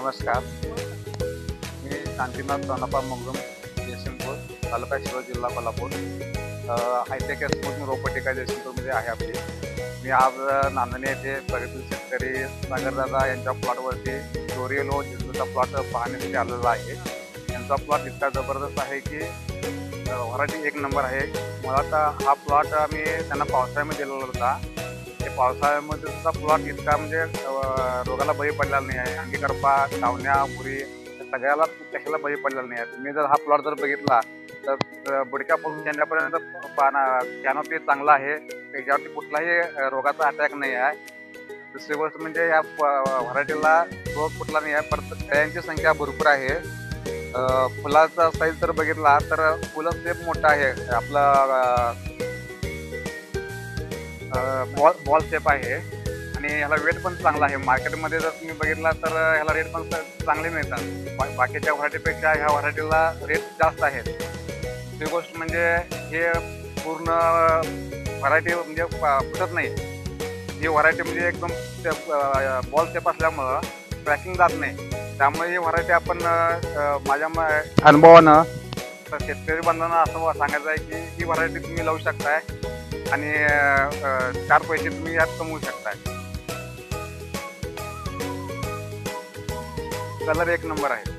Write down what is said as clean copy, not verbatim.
नमस्कार. मी शांतीनाथ सोनापा मंगळूम, जयसिंगपूर, तालुका शिरोळ, जिल्हा Kolhapur. Hi tech smooth रोबोटिका जयसिंगपूरमध्ये आहे आपली. मी आज नांदणी येथे प्रगतील शेतकरी सागरदादा यांच्या प्लॉटवरती फ्लोरियल व झेंडूचा प्लॉट पाहण्यासाठी आलेला आहे. यांचा प्लॉट इतका जबरदस्त आहे की व्हरायटी एक नंबर आहे. मला तर हा प्लॉट आम्ही त्यांना पावसाळ्यामध्ये दिलेला होता. ते पावसाळ्यामध्ये सुद्धा प्लॉट इतका म्हणजे रोगाला बळी पडलेला नाही आहे. अंगीकरपा, चावण्या, मुरी सगळ्याला कशाला बळी पडलेला नाही आहे. तुम्ही जर हा प्लॉट जर बघितला तर बुडक्यापासून शेंड्यापर्यंत कॅनोपी चांगला आहे. त्याच्यावरती कुठलाही रोगाचा अटॅक नाही आहे. दुसरी गोष्ट म्हणजे या व्हरायटीला रोग कुठला नाही आहे. परत फळ्यांची संख्या भरपूर आहे. फुलाचा साईज जर बघितला तर फुलं शेप मोठा आहे. आपला बॉल शेप आहे आणि ह्याला वेट पण चांगला आहे. मार्केटमध्ये जर तुम्ही बघितला तर ह्याला रेट पण चांगले मिळतात. बाकीच्या व्हरायटीपेक्षा ह्या व्हरायटीला रेट जास्त आहेत. दुसरी गोष्ट म्हणजे हे पूर्ण व्हरायटी म्हणजे फुटत नाही. ही व्हरायटी म्हणजे एकदम बॉल शेप असल्यामुळं क्रॅकिंग जात नाही. त्यामुळे ही व्हरायटी आपण माझ्या अनुभवानं शेतकरी बांधवांना असं सांगायचं आहे की ही व्हरायटी तुम्ही लावू शकताय आणि 4 पैसे तुम्ही यात कमवू शकताय. कलर एक नंबर आहे.